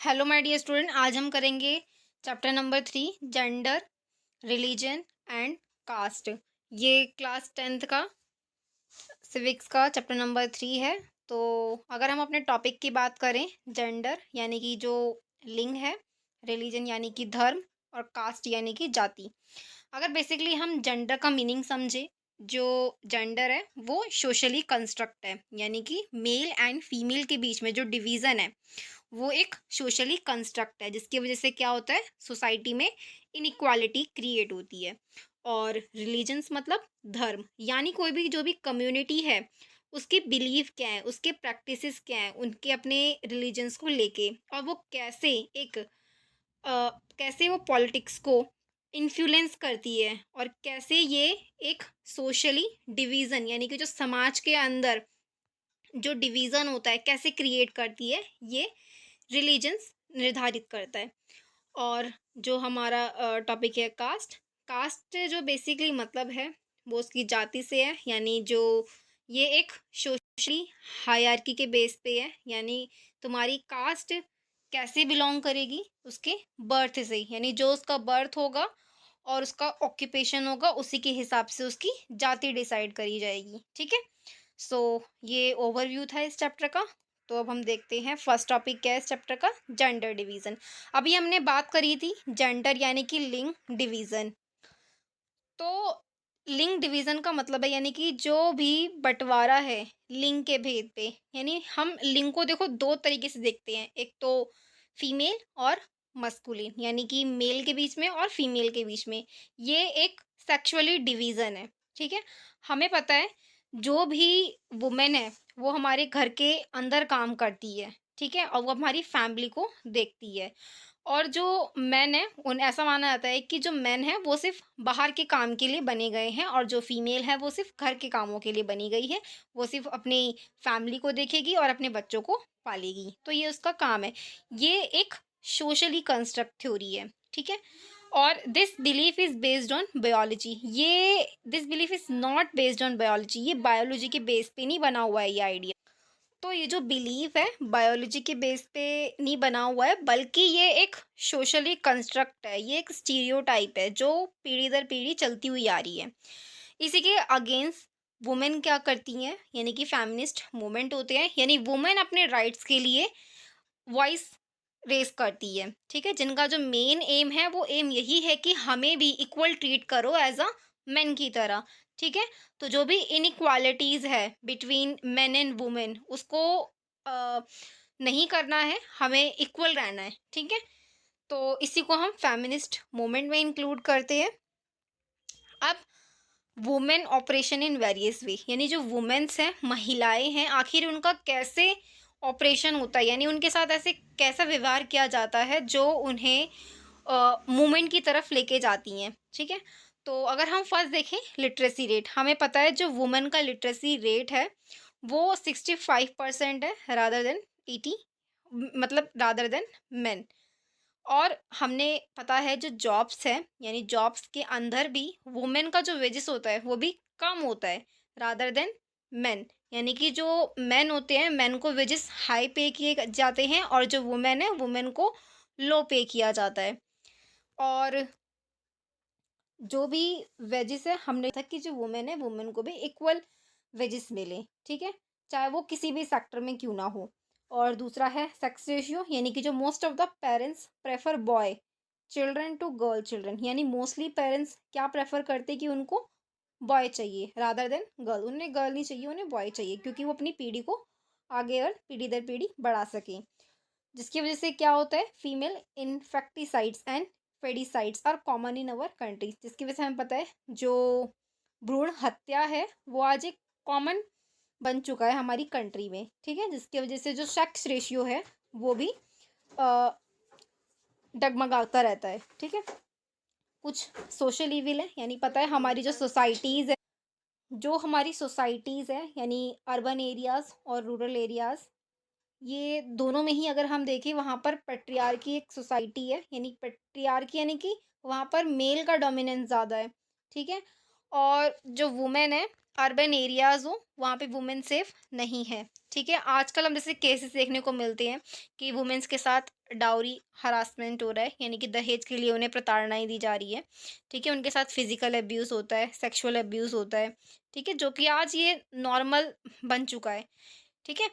Hello my dear student, आज हम करेंगे chapter number 3 gender, religion and caste. ये क्लास 10th का सिविक्स का चैप्टर नंबर 3 है। तो अगर हम अपने टॉपिक की बात करें, जेंडर यानी कि जो लिंग है, रिलीजन यानी कि धर्म और कास्ट यानी कि जाति। अगर बेसिकली हम जेंडर का मीनिंग समझे, जो जेंडर है वो सोशली कंस्ट्रक्ट है, यानी कि मेल एंड फीमेल के बीच में जो डिवीज़न है वो एक सोशली कंस्ट्रक्ट है, जिसकी वजह से क्या होता है, सोसाइटी में इनइक्वालिटी क्रिएट होती है। और रिलीजन्स मतलब धर्म, यानी कोई भी जो भी कम्युनिटी है उसके बिलीव क्या है, उसके प्रैक्टिसेस क्या है, उनके अपने रिलीजन्स को लेके, और वो कैसे एक कैसे वो पॉलिटिक्स को इन्फ्लुएंस करती है, और कैसे ये एक सोशली डिवीज़न यानी कि जो समाज के अंदर जो डिवीज़न होता है कैसे क्रिएट करती है, ये रिलीजन्स निर्धारित करता है। और जो हमारा टॉपिक है कास्ट। कास्ट जो बेसिकली मतलब है वो उसकी जाति से है, यानी जो ये एक सोशली हायरार्की के बेस पे है, यानी तुम्हारी कास्ट कैसे बिलोंग करेगी उसके बर्थ से ही, यानी जो उसका बर्थ होगा और उसका ऑक्यूपेशन होगा उसी के हिसाब से उसकी जाति डिसाइड करी जाएगी। ठीक है। सो ये ओवरव्यू था इस चैप्टर का। तो अब हम देखते हैं फर्स्ट टॉपिक क्या है इस चैप्टर का, जेंडर डिवीज़न। अभी हमने बात करी थी जेंडर यानी कि लिंग डिवीज़न। तो लिंग डिवीज़न का मतलब है यानी कि जो भी बंटवारा है लिंग के भेद पे, यानी हम लिंग को देखो दो तरीके से देखते हैं, एक तो फीमेल और मस्कुलिन, यानी कि मेल के बीच में और फीमेल के बीच में। ये एक सेक्सुअली डिवीज़न है। ठीक है। हमें पता है जो भी वुमेन है वो हमारे घर के अंदर काम करती है। ठीक है। और वो हमारी फैमिली को देखती है। और जो मेन है उन ऐसा माना जाता है कि जो मेन है वो सिर्फ बाहर के काम के लिए बने गए हैं, और जो फीमेल है वो सिर्फ घर के कामों के लिए बनी गई है। वो सिर्फ अपनी फैमिली को देखेगी और अपने बच्चों को पालेगी, तो ये उसका काम है। ये एक सोशली कंस्ट्रक्ट थ्योरी है। ठीक है। और this belief is based on biology. ये this belief is not based on biology, ये बायोलॉजी के बेस पे नहीं बना हुआ है ये आइडिया। तो ये जो बिलीफ है बायोलॉजी के बेस पे नहीं बना हुआ है, बल्कि ये एक सोशली कंस्ट्रक्ट है, ये एक स्टीरियोटाइप है जो पीढ़ी दर पीढ़ी चलती हुई आ रही है। इसी के अगेंस्ट वुमेन क्या करती हैं, यानी कि फेमिनिस्ट मूवमेंट होते हैं, यानी वुमेन अपने राइट्स के लिए वॉइस रेस करती है। ठीक है। जिनका जो मेन एम है वो एम यही है कि हमें भी इक्वल ट्रीट करो एज अ मेन की तरह। ठीक है। तो जो भी इनइक्वालिटीज़ है बिटवीन मेन एंड वुमेन उसको अ, नहीं करना है, हमें इक्वल रहना है। ठीक है। तो इसी को हम फेमिनिस्ट मूवमेंट में इंक्लूड करते हैं। अब वुमेन ऑपरेशन इन वेरियस वे, यानी जो वुमेन्स हैं, महिलाएं हैं, आखिर उनका कैसे ऑपरेशन होता है, यानी उनके साथ ऐसे कैसा व्यवहार किया जाता है जो उन्हें मूवमेंट की तरफ लेके जाती हैं। ठीक है। तो अगर हम फर्स्ट देखें लिटरेसी रेट, हमें पता है जो वुमेन का लिटरेसी रेट है वो 65% है रादर देन 80, मतलब रादर देन मेन। और हमने पता है जो जॉब्स हैं, यानी जॉब्स के अंदर भी वुमेन का जो वेजेस होता है वो भी कम होता है रादर देन मेन, यानी कि जो मेन होते हैं मेन को वेजेस हाई पे किए जाते हैं, और जो वुमेन है वुमेन को लो पे किया जाता है। और जो भी वेजेस है हमने था कि जो वुमेन है वुमेन को भी इक्वल वेजेस मिले। ठीक है। चाहे वो किसी भी सेक्टर में क्यों ना हो। और दूसरा है सेक्स रेशियो, यानी कि जो most of the parents prefer boy children to girl children, यानी मोस्टली पेरेंट्स क्या प्रेफर करते कि उनको बॉय चाहिए रादर देन गर्ल, उन्हें गर्ल नहीं चाहिए, उन्हें बॉय चाहिए, क्योंकि वो अपनी पीढ़ी को आगे और पीढ़ी दर पीढ़ी बढ़ा सकें। जिसकी वजह से क्या होता है, female infanticides and foeticides are common in our countries, जिसकी वजह से हमें पता है जो भ्रूण हत्या है वो आज एक कॉमन बन चुका है हमारी कंट्री में। ठीक है। जिसकी वजह से जो सेक्स रेशियो है वो भी अ, डगमगाता रहता है। ठीक है। कुछ सोशल इविल है, यानी पता है हमारी जो सोसाइटीज़ है, जो हमारी सोसाइटीज़ है, यानी अर्बन एरियाज़ और रूरल एरियाज़, ये दोनों में ही अगर हम देखें वहाँ पर पैट्रियार्की एक सोसाइटी है, यानी पैट्रियार्की यानी कि वहाँ पर मेल का डोमिनेंस ज़्यादा है। ठीक है। और जो वुमेन है अर्बन एरियाज़ हो वहाँ पे वुमेन सेफ नहीं है, ठीक है। आजकल हम जैसे केसेस देखने को मिलते हैं कि वुमेन्स के साथ डाउरी हरासमेंट हो रहा है, यानी कि दहेज के लिए उन्हें प्रताड़नाएँ दी जा रही है, ठीक है। उनके साथ फिज़िकल अब्यूज़ होता है, सेक्सुअल अब्यूज़ होता है, ठीक है, जो कि आज ये नॉर्मल बन चुका है, ठीक है।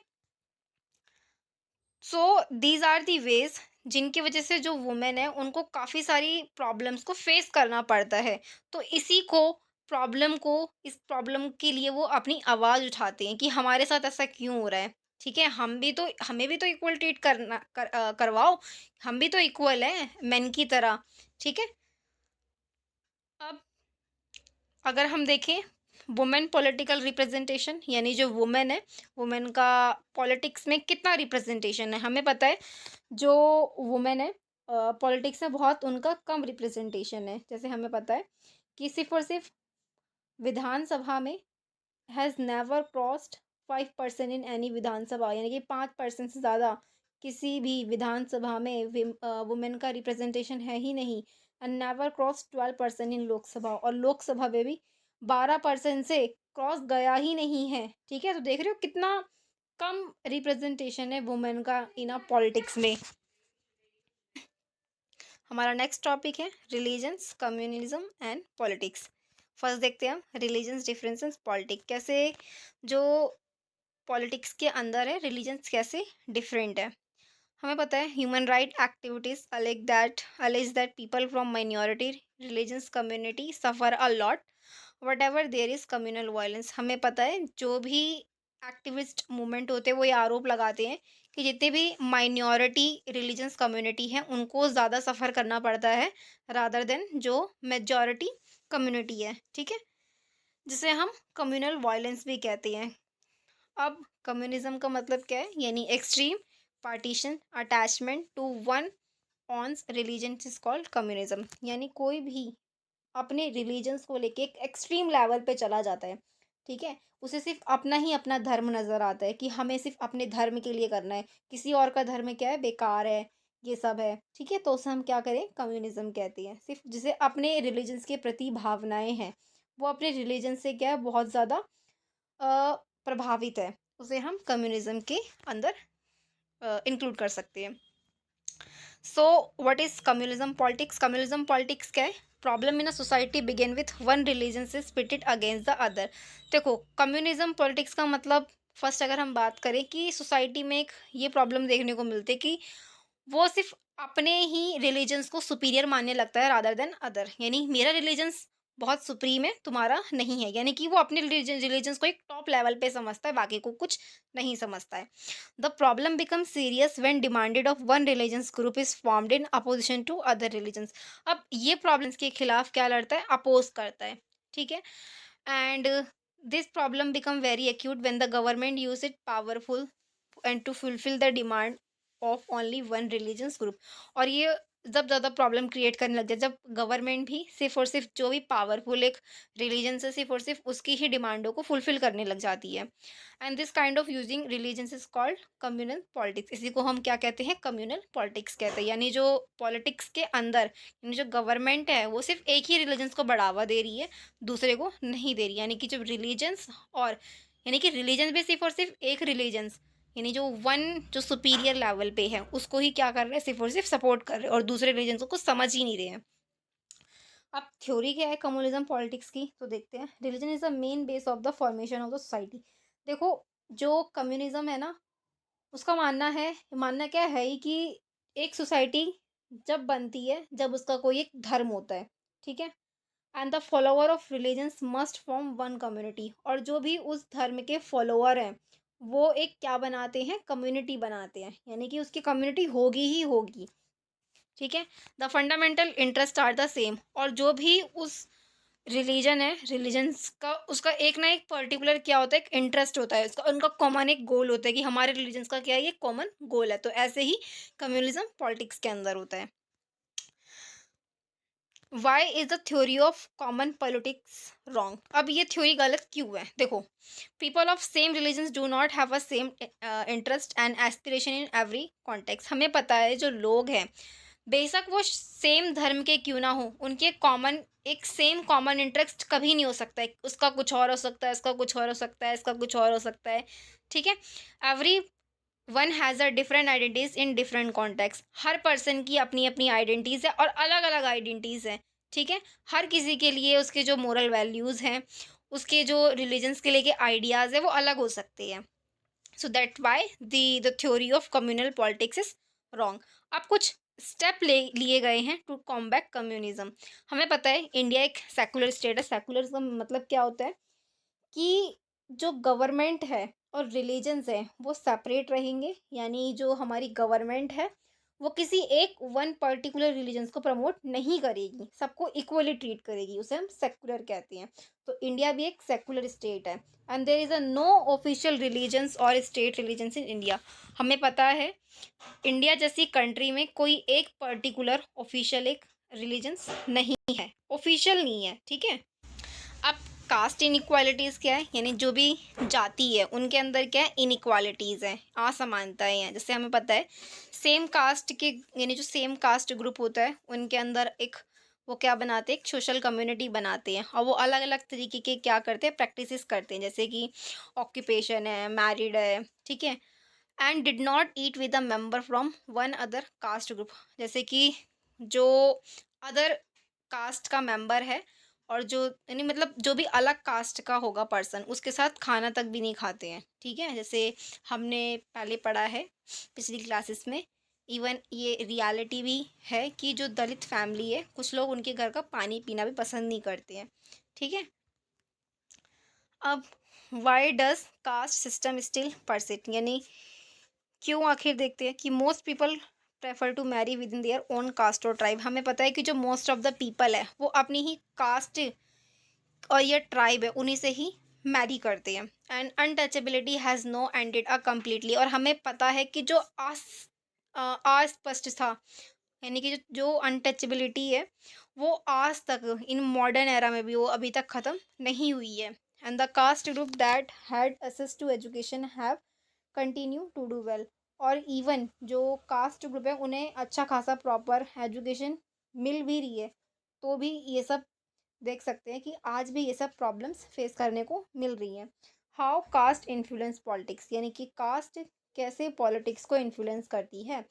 So these are the ways जिनकी वजह से जो वुमेन है उनको काफ़ी सारी प्रॉब्लम्स को फेस करना पड़ता है। तो इस प्रॉब्लम के लिए वो अपनी आवाज़ उठाते हैं कि हमारे साथ ऐसा क्यों हो रहा है, ठीक है। हमें भी तो इक्वल ट्रीट करवाओ, हम भी तो इक्वल हैं मेन की तरह, ठीक है। अब अगर हम देखें वुमेन पॉलिटिकल रिप्रेजेंटेशन, यानी जो वुमेन है, वुमेन का पॉलिटिक्स में कितना रिप्रेजेंटेशन है। हमें पता है जो वुमेन है पॉलिटिक्स में बहुत उनका कम रिप्रेजेंटेशन है। जैसे हमें पता है कि सिर्फ और सिर्फ विधानसभा में has never crossed 5% in any Vidhan Sabha, यानी कि 5% से ज़्यादा किसी भी विधानसभा में वुमेन का रिप्रेजेंटेशन है ही नहीं। एंड नेवर क्रॉस 12% इन लोकसभा, और लोकसभा में भी 12% से क्रॉस गया ही नहीं है, ठीक है। तो देख रहे हो कितना कम रिप्रेजेंटेशन है वुमेन का इन अ पॉलिटिक्स में। हमारा नेक्स्ट टॉपिक है religions, communalism and politics. First देखते हैं हम रिलीजन्स डिफरेंसेस पॉलिटिक्स, कैसे जो पॉलिटिक्स के अंदर है रिलीजन्स कैसे डिफरेंट है। हमें पता है human right activities allege that people from minority religions community suffer a lot whatever there is communal violence. हमें पता है जो भी एक्टिविस्ट मूवमेंट होते हैं वो ये आरोप लगाते हैं कि जितने भी माइनॉरिटी रिलीजन्स कम्युनिटी हैं उनको ज़्यादा सफ़र करना पड़ता है रादर देन जो मेजॉरिटी कम्युनिटी है, ठीक है, जिसे हम कम्युनल वायलेंस भी कहते हैं। अब कम्युनिज्म का मतलब क्या है, यानी extreme partisan attachment to one one's religion is called communism. यानी कोई भी अपने रिलीजन्स को लेके एक एक्सट्रीम लेवल पे चला जाता है, ठीक है। उसे सिर्फ अपना ही अपना धर्म नज़र आता है कि हमें सिर्फ अपने धर्म के लिए करना है, किसी और का धर्म क्या है, बेकार है, ये सब है, ठीक है। तो उसे हम क्या करें, कम्युनिज्म कहते हैं। सिर्फ जिसे अपने रिलीजन्स के प्रति भावनाएं हैं, वो अपने रिलीजन से क्या है बहुत ज़्यादा प्रभावित है, उसे हम कम्युनिज्म के अंदर इंक्लूड कर सकते हैं। So what is communism politics. Communism politics क्या है, problem in a society begin with one religion से स्पिटेड अगेंस्ट द अदर। देखो कम्युनिज्म पॉलिटिक्स का मतलब, फर्स्ट अगर हम बात करें कि सोसाइटी में एक ये प्रॉब्लम देखने को मिलती है कि वो सिर्फ अपने ही रिलीजन्स को सुपीरियर मानने लगता है रादर देन अदर, यानी मेरा रिलीजन्स बहुत सुप्रीम है, तुम्हारा नहीं है, यानी कि वो अपने रिलीजन्स को एक टॉप लेवल पे समझता है, बाकी को कुछ नहीं समझता है। The problem become serious when demanded of one religions group is formed in opposition to other religions. अब ये प्रॉब्लम्स के खिलाफ क्या लड़ता है, अपोज करता है, ठीक है। And this problem become very acute when the government use it powerful and to fulfil the demand of only one religious group. और ये जब ज़्यादा प्रॉब्लम क्रिएट करने लग जाए, जब गवर्नमेंट भी सिर्फ और सिर्फ जो भी पावरफुल एक रिलीजन से सिर्फ और सिर्फ उसकी ही डिमांडों को फुलफिल करने लग जाती है। And this kind of using religion is called communal politics. इसी को हम क्या कहते हैं, कम्युनल पॉलिटिक्स कहते हैं। यानी जो पॉलिटिक्स के अंदर, यानी जो गवर्नमेंट है वो सिर्फ एक ही रिलीजन्स को बढ़ावा दे रही है, दूसरे को नहीं दे रही। यानी कि जब रिलीजन्स और यानी कि रिलीजन भी सिर्फ और सिर्फ एक रिलीजन्स, यानी जो वन जो सुपीरियर लेवल पे है उसको ही क्या कर रहे हैं, सिर्फ और सिर्फ सपोर्ट कर रहे हैं, और दूसरे रिलीजन को कुछ समझ ही नहीं रहे हैं। अब थ्योरी क्या है कम्युनिज्म पॉलिटिक्स की, तो देखते हैं। Religion is the main base of the formation of the society. देखो जो कम्युनिज्म है ना, उसका मानना क्या है ही कि एक सोसाइटी जब बनती है जब उसका कोई एक धर्म होता है, ठीक है। And the follower of religions must form one community, और जो भी उस धर्म के फॉलोअर हैं वो एक क्या बनाते हैं, कम्युनिटी बनाते हैं, यानी कि उसकी कम्युनिटी होगी ही होगी, ठीक है। The fundamental interest are the same, और जो भी उस रिलीजन है, रिलीजन्स का उसका एक ना एक पर्टिकुलर क्या होता है, एक इंटरेस्ट होता है उसका, उनका कॉमन एक गोल होता है कि हमारे रिलीजन्स का क्या है, ये कॉमन गोल है। तो ऐसे ही कम्युनिज्म पॉलिटिक्स के अंदर होता है। Why is the theory of common politics wrong. अब ये थ्योरी गलत क्यों है, देखो people of same religions do not have a same interest and aspiration in every context. हमें पता है जो लोग हैं बेशक वो सेम धर्म के क्यों ना हो, उनके कॉमन एक सेम कॉमन इंटरेस्ट कभी नहीं हो सकता है। उसका कुछ और हो सकता है, इसका कुछ और हो सकता है, इसका कुछ और हो सकता है, ठीक है। Every one has a different identities in different context. Her person की अपनी अपनी आइडेंटिटीज है और अलग अलग आइडेंटिटीज हैं, ठीक है। हर किसी के लिए उसके जो मोरल वैल्यूज़ हैं, उसके जो रिलीजन्स के लिए के आइडियाज़ है वो अलग हो सकते हैं। So that why the theory of communal politics is wrong. अब कुछ स्टेप लिए गए हैं टू कॉम्बैट कम्युनिज्म। हमें पता है इंडिया एक सेकुलर स्टेट है। सेकुलर का मतलब क्या होता है कि जो गवर्नमेंट है और रिलीजन्स है वो सेपरेट रहेंगे, यानी जो हमारी गवर्नमेंट है वो किसी एक वन पर्टिकुलर रिलीजन्स को प्रमोट नहीं करेगी, सबको इक्वली ट्रीट करेगी, उसे हम सेकुलर कहते हैं। तो इंडिया भी एक सेकुलर स्टेट है and there is a no official religions और स्टेट रिलीजन्स इन इंडिया। हमें पता है इंडिया जैसी कंट्री में कोई एक पर्टिकुलर ऑफिशियल एक रिलीजन्स नहीं है, ऑफिशियल नहीं है, ठीक है। अब कास्ट इनइक्वालिटीज़ क्या है, यानी जो भी जाति है उनके अंदर क्या है, इनइक्वालिटीज़ हैं, असमानताएं हैं। जैसे हमें पता है सेम कास्ट के, यानी जो सेम कास्ट ग्रुप होता है उनके अंदर एक वो क्या बनाते हैं, एक सोशल कम्युनिटी बनाते हैं और वो अलग अलग तरीके के क्या करते हैं, प्रैक्टिसेस करते हैं, जैसे कि ऑक्यूपेशन है, मैरिड है, ठीक है। And did not eat with a member from one other caste group. जैसे कि जो अदर कास्ट का मेंबर है और जो यानी मतलब जो भी अलग कास्ट का होगा पर्सन, उसके साथ खाना तक भी नहीं खाते हैं, ठीक है। जैसे हमने पहले पढ़ा है पिछली क्लासेस में, इवन ये रियलिटी भी है कि जो दलित फैमिली है कुछ लोग उनके घर का पानी पीना भी पसंद नहीं करते हैं, ठीक है। अब why does caste system still persist, यानी क्यों आखिर देखते हैं कि most people prefer to marry within their own caste और ट्राइब। हमें पता है कि जो मोस्ट ऑफ द पीपल है वो अपनी ही कास्ट और ये ट्राइब है उन्हीं से ही मैरी करते हैं। And untouchability has no ended a completely. और हमें पता है कि जो अस्पष्ट था, यानी कि जो अनटचेबिलिटी है वो आज तक इन मॉडर्न एरा में भी वो अभी तक ख़त्म नहीं हुई है। And the caste group that had access to education have continue to do well. और इवन जो कास्ट ग्रुप है उन्हें अच्छा खासा प्रॉपर एजुकेशन मिल भी रही है, तो भी ये सब देख सकते हैं कि आज भी ये सब प्रॉब्लम्स फेस करने को मिल रही हैं। हाउ कास्ट इन्फ्लुएंस पॉलिटिक्स, यानी कि कास्ट कैसे पॉलिटिक्स को इन्फ्लुएंस करती है।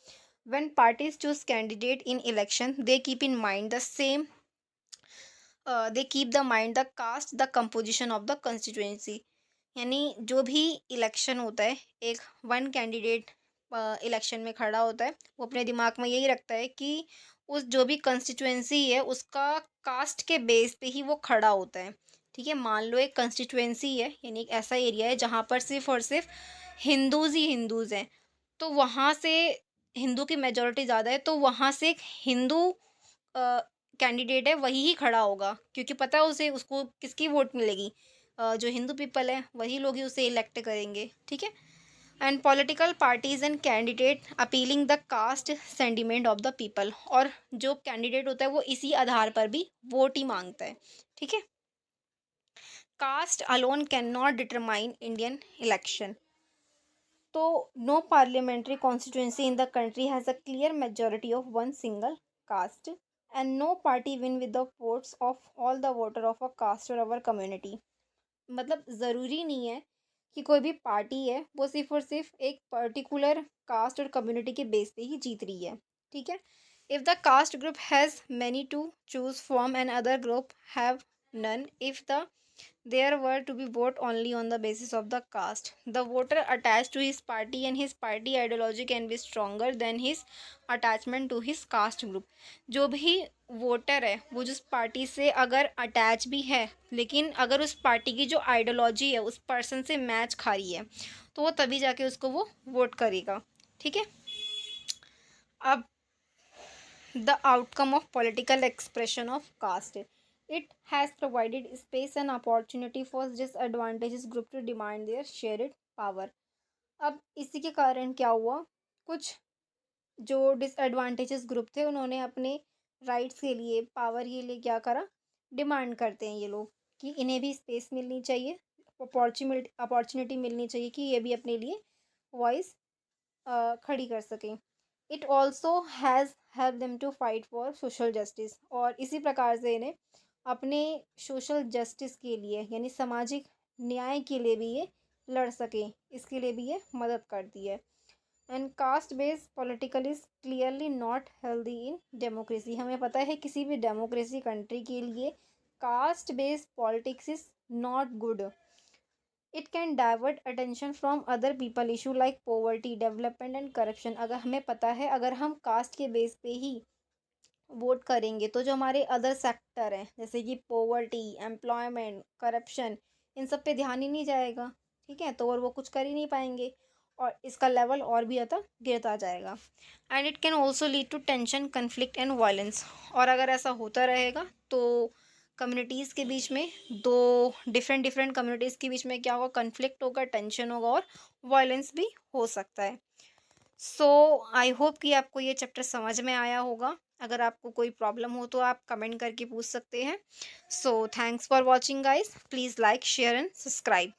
When parties choose candidate in election they keep in mind the same, they keep the mind the caste the composition of the constituency. यानी जो भी इलेक्शन होता है, एक वन कैंडिडेट इलेक्शन में खड़ा होता है, वो अपने दिमाग में यही रखता है कि उस जो भी कंस्टिट्यूएंसी है उसका कास्ट के बेस पे ही वो खड़ा होता है, ठीक है। मान लो एक कंस्टिट्यूएंसी है, यानी एक ऐसा एरिया है जहाँ पर सिर्फ और सिर्फ हिंदूज़ ही हिंदूज़ हैं, तो वहाँ से हिंदू की मेजोरिटी ज़्यादा है, तो वहाँ से एक हिंदू कैंडिडेट है वही ही खड़ा होगा, क्योंकि पता है उसे उसको किसकी वोट मिलेगी, जो हिंदू पीपल है वही लोग ही उसे इलेक्ट करेंगे, ठीक है। And political parties and candidate appealing the caste sentiment of the people. और जो कैंडिडेट होता है वो इसी आधार पर भी वोट ही मांगता है, ठीक है। Caste alone can not determine Indian election. तो no parliamentary constituency in the country has a clear majority of one single caste and no party win with the votes of all the voter of a caste और our community. मतलब ज़रूरी नहीं है कि कोई भी party है वो सिर्फ और सिर्फ एक पर्टिकुलर कास्ट और कम्युनिटी के बेस पे ही जीत रही है, ठीक है। If the caste group has many to choose from and other group have none, if the there were to be vote only on the basis of the caste, the voter attached to his party and his party ideology can be stronger than his attachment to his caste group। जो भी voter है वो जिस party से अगर attach भी है, लेकिन अगर उस पार्टी की जो आइडियोलॉजी है उस पर्सन से मैच खा रही है, तो वो तभी जाके उसको वो वोट करेगा, ठीक है। अब the outcome of political expression of caste. It has provided space and opportunity for disadvantaged group to demand their shared power। अब इसी के कारण क्या हुआ, कुछ जो डिसएडवांटेजेस ग्रुप थे उन्होंने अपने राइट्स के लिए, पावर के लिए क्या करा, डिमांड करते हैं ये लोग कि इन्हें भी स्पेस मिलनी चाहिए, अपॉर्चुनिटी मिलनी चाहिए कि ये भी अपने लिए वॉइस खड़ी कर सकें। It also has help them to fight for social justice, और इसी प्रकार से इन्हें अपने सोशल जस्टिस के लिए यानी सामाजिक न्याय के लिए भी ये लड़ सके, इसके लिए भी ये मदद करती है। And caste based political is clearly not healthy in democracy. हमें पता है किसी भी डेमोक्रेसी कंट्री के लिए caste based politics is not good. It can divert attention from other people issue like poverty, development and corruption. अगर हमें पता है अगर हम कास्ट के बेस पे ही वोट करेंगे तो जो हमारे अदर सेक्टर हैं जैसे कि पोवर्टी, एम्प्लॉयमेंट, करप्शन, इन सब पे ध्यान ही नहीं जाएगा, ठीक है, तो और वो कुछ कर ही नहीं पाएंगे और इसका लेवल और भी ज़्यादा गिरता जाएगा। And it can also lead to tension, conflict and violence. और अगर ऐसा होता रहेगा तो कम्युनिटीज़ के बीच में, दो डिफरेंट डिफरेंट कम्युनिटीज़ के बीच में क्या होगा, कन्फ्लिक्ट होगा, टेंशन होगा और वायलेंस भी हो सकता है। सो आई होप कि आपको ये चैप्टर समझ में आया होगा। अगर आपको कोई प्रॉब्लम हो तो आप कमेंट करके पूछ सकते हैं। So thanks for watching guys, please like, share and subscribe.